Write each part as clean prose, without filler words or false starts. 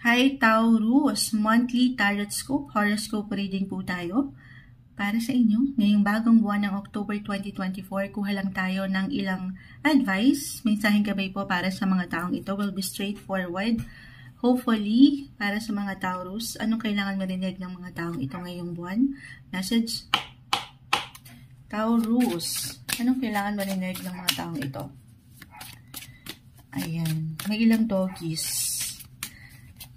Hi Taurus! Monthly Tarot Scope, Horoscope reading po tayo para sa inyo. Ngayong bagong buwan ng October 2024, kuha lang tayo ng ilang advice, mensaheng gabay po para sa mga taong ito. Will be straightforward. Hopefully, para sa mga Taurus, anong kailangan marinig ng mga taong ito ngayong buwan? Message. Taurus, anong kailangan marinig ng mga taong ito? Ayan, may ilang doggies.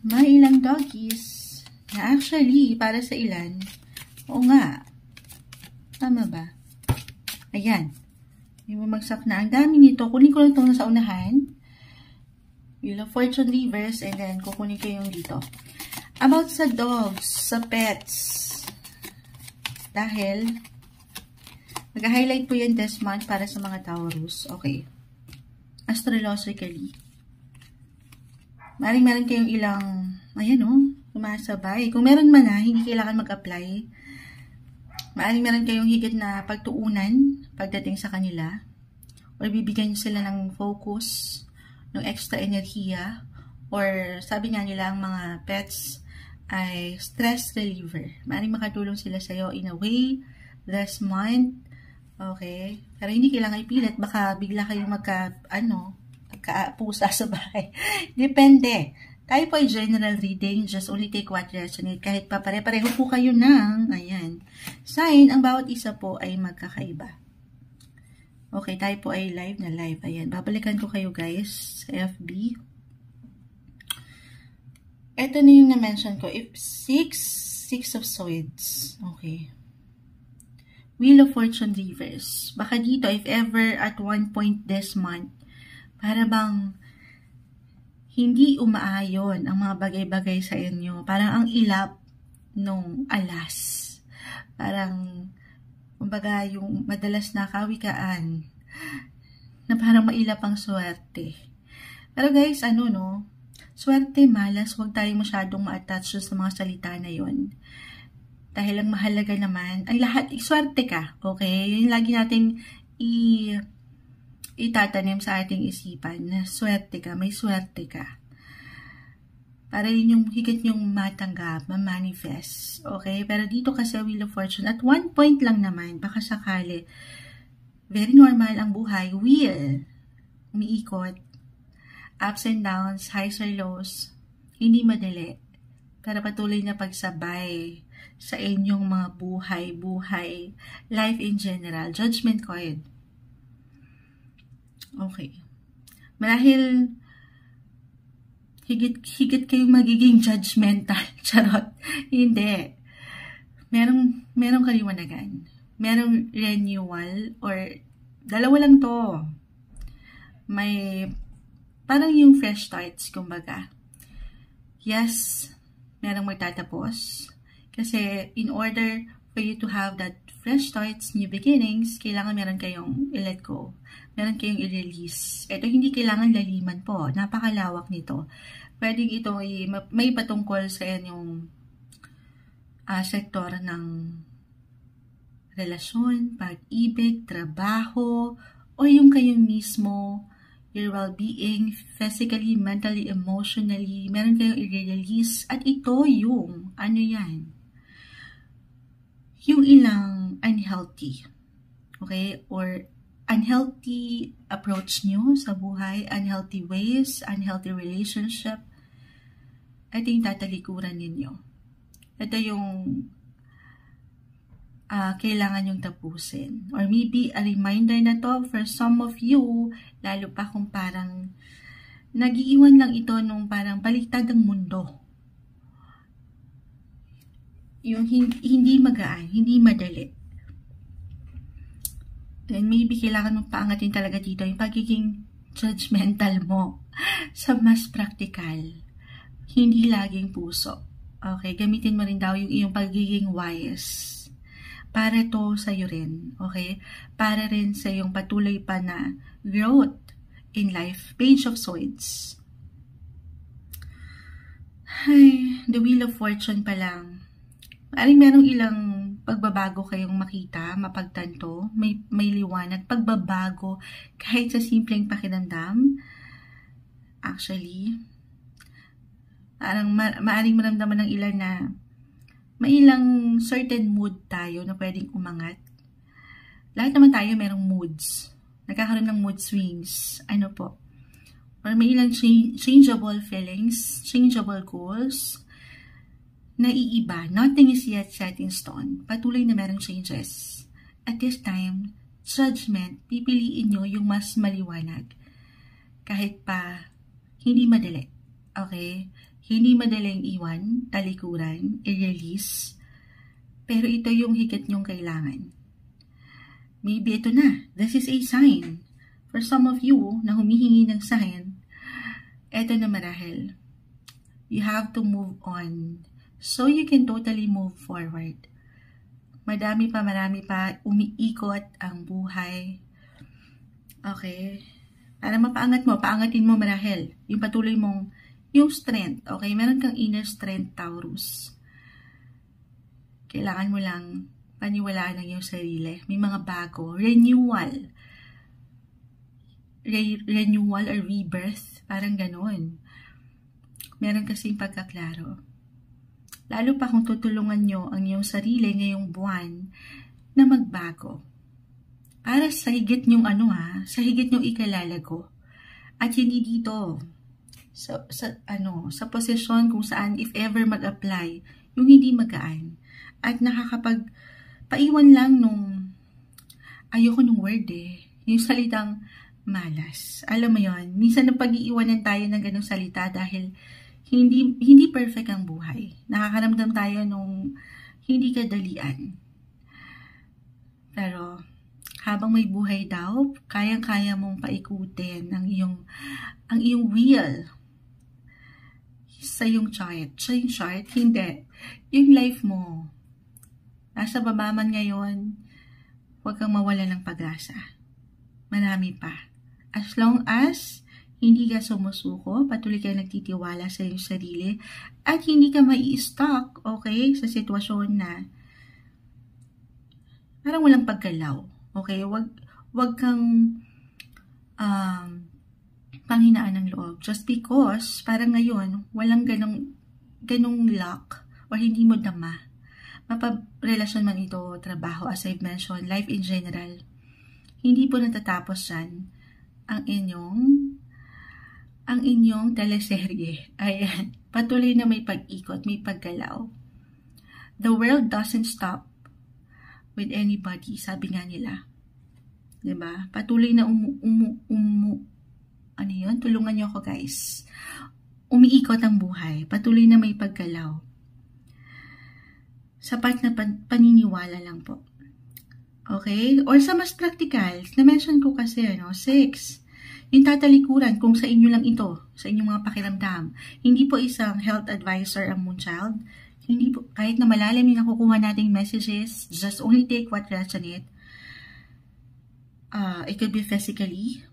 May ilang doggies na actually, para sa ilan, oo nga, tama ba? Ayan, may bumagsak na. Ang dami nito. Kunin ko lang itong nasa unahan. Wheel of Fortune reverse, and then kukunin ko yung dito. About sa dogs, sa pets. Dahil, mag-highlight po yan this month para sa mga Taurus. Okay. Astrologically. Meron kayong ilang, ayan o, sumasabay. Kung meron man na, hindi kailangan mag-apply. Meron kayong higit na pagtuunan pagdating sa kanila. Or bibigyan nyo sila ng focus, ng extra enerhiya. Or sabi nga nila, ang mga pets ay stress reliever. Maaaring makatulong sila sa'yo in a way this month. Okay? Pero hindi kailangan ipilit. Baka bigla kayong magka-pusa sa bahay. Depende. Tayo po ay general reading. Just only take what resonate. Kahit pa pare-pareho po kayo ng, ayan, sign, ang bawat isa po ay magkakaiba. Okay, tayo po ay live na live. Ayan, babalikan ko kayo guys sa FB. Ito na yung na-mention ko. If six of swords. Okay. Wheel of Fortune reverse. Baka dito, if ever at one point this month, para bang hindi umaayon ang mga bagay-bagay sa inyo. Parang ang ilap nung alas. Parang, kumbaga, yung madalas na kawikaan na parang mailap ang swerte. Pero guys, swerte, malas, huwag tayo masyadong ma-attach sa mga salita na yon. Dahil ang mahalaga naman, ang lahat, swerte ka, okay? Yun lagi natin itatanim sa ating isipan na swerte ka, may swerte ka. Para yun yung higit yung matanggap, ma-manifest. Okay? Pero dito kasi Wheel of Fortune, at one point lang naman, baka sakali, very normal ang buhay. Wheel, umiikot, ups and downs, highs or lows, hindi madali. Pero patuloy na pagsabay sa inyong mga buhay, life in general. Judgment card. Okay. Marahil higit kayong magiging judgmental. Charot. Hindi. Merong kaliwanagan. Merong renewal or dalawa lang to. May parang yung fresh starts, kumbaga. Yes, merong magtatapos. Kasi in order for you to have that fresh starts, new beginnings, kailangan meron kayong i-let go. Meron kayong i-release. Ito hindi kailangan laliman po. Napakalawak nito. Pwedeng ito may patungkol sa inyong sektor ng relasyon, pag-ibig, trabaho, o yung kayo mismo, your well-being, physically, mentally, emotionally, meron kayong i-release. At ito yung, yung ilang unhealthy, okay, or unhealthy approach nyo sa buhay, unhealthy ways, unhealthy relationship, ito yung tatalikuran ninyo. Ito yung kailangan yung tapusin. Or maybe a reminder na to for some of you, lalo pa kung parang nag-iiwan lang ito nung parang baliktad ang mundo. Yung hindi magaan, hindi madali. And maybe kailangan mong paangatin talaga dito yung pagiging judgmental mo sa mas practical. Hindi laging puso. Okay, gamitin mo rin daw yung iyong pagiging wise. Para to sa'yo rin. Okay? Para rin sa iyong patuloy pa na growth in life. Page of Swords. Ay, the Wheel of Fortune pa lang. Aling merong ilang pagbabago kayong makita, mapagtanto, may liwanag, pagbabago, kahit sa simpleng pakiramdam. Actually, Parang maaring maramdaman ng ilan na may ilang certain mood tayo na pwedeng umangat. Lahat naman tayo merong moods. Nagkakaroon ng mood swings. Ano po? Or may ilang changeable feelings, changeable goals, na iiba. Nothing is yet set in stone. Patuloy na merong changes. At this time, judgment, pipiliin nyo yung mas maliwanag. Kahit pa hindi madali. Okay? Hindi madaling iwan, talikuran, i-release. Pero ito yung higit nyong kailangan. Maybe ito na. This is a sign. For some of you na humihingi ng sign, ito na marahil. You have to move on so you can totally move forward. Marami pa umiikot ang buhay. Okay? Para mapaangat mo, paangatin mo marahil. Yung patuloy mong yung strength, okay? Meron kang inner strength, Taurus. Kailangan mo lang paniwalaan ng iyong sarili. May mga bago. Renewal. Renewal or rebirth. Parang ganon. Meron kasing pagkaklaro. Lalo pa kung tutulungan nyo ang iyong sarili ngayong buwan na magbago. Para sa higit nyong sa higit nyong ikalalago. At hindi dito sa posisyon kung saan if ever mag-apply yung hindi magaan at nakakapagpaiwan lang nung ayoko nung word yung salitang malas. Alam mo yon, minsan na pag-iiwanan tayo ng ganong salita dahil hindi perfect ang buhay. Nakakaramdam tayo nung hindi kadalian. Pero habang may buhay daw, kayang-kaya mong paikutin ang iyong wheel sa yung chart. Sa yung chart, hindi. Yung life mo, nasa baba man ngayon, huwag kang mawala ng pag-asa. Marami pa. As long as hindi ka sumusuko, patuloy ka nagtitiwala sa iyong sarili, at hindi ka mai-stuck, okay, sa sitwasyon na parang walang paggalaw. Okay? Wag kang panghinaan ng loob. Just because, parang ngayon, walang ganong luck or hindi mo dama. Maparelasyon man ito, trabaho, as I've mentioned, life in general. Hindi po natatapos yan ang inyong teleserye. Ayan. Patuloy na may pag-ikot, may paggalaw. The world doesn't stop with anybody, sabi nga nila. Diba? Patuloy na tulungan niyo ako guys. Umiikot ang buhay. Patuloy na may paggalaw. Sapat na paniniwala lang po. Okay? Or sa mas practical, na-mention ko kasi, 6. Yung tatalikuran, kung sa inyo lang ito, sa inyong mga pakiramdam. Hindi po isang health advisor ang Moonchild. Hindi po, kahit na malalim yung nakukuha nating messages, just only take what resonate. It could be physically,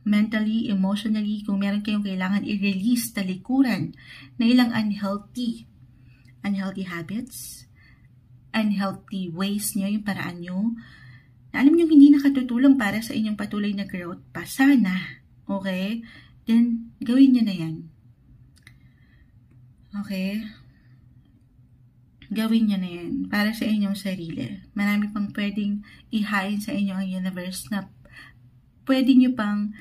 mentally, emotionally, kung meron kayong kailangan i-release, talikuran na ilang unhealthy habits, unhealthy ways nyo, yung paraan nyo, na alam nyo hindi nakatutulong para sa inyong patuloy na growth pa. Sana, okay? Then, gawin nyo na yan. Okay? Gawin nyo na yan para sa inyong sarili. Marami pang pwedeng ihain sa inyo ang universe na pwede nyo pang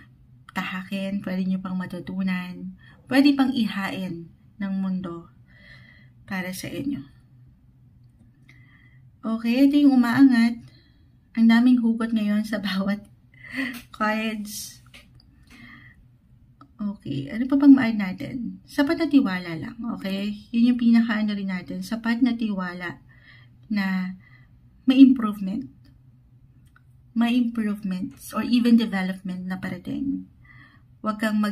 tahakin, pwede nyo pang matutunan, pwede pang ihain ng mundo para sa inyo. Okay, ito yung umaangat. Ang daming hugot ngayon sa bawat cards. Okay, ano pa pang ma-add natin? Sapat na tiwala lang, okay? Yun yung pinaka-ano rin natin. Sapat na tiwala na may improvement. May improvements or even development na parating. Huwag kang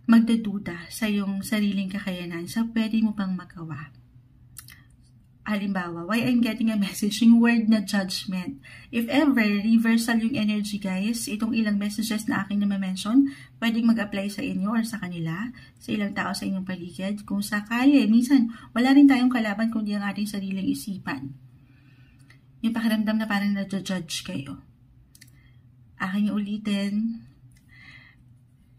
magdaduda sa iyong sariling kakayanan sa pwede mo pang magawa. Halimbawa, why I'm getting a message, yung word na judgment. If ever, reversal yung energy guys, itong ilang messages na aking na-mention, pwedeng mag-apply sa inyo or sa kanila, sa ilang tao sa inyong paligid. Kung sakali, minsan, wala rin tayong kalaban kundi ang ating sariling isipan. Yung pakiramdam na parang na-judge kayo. Aking ulitin,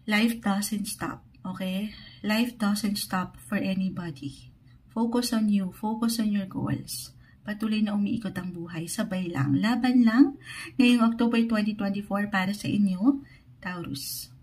life doesn't stop, okay? Life doesn't stop for anybody. Focus on you. Focus on your goals. Patuloy na umiikot ang buhay. Sabay lang. Laban lang ngayong October 2024 para sa inyo, Taurus.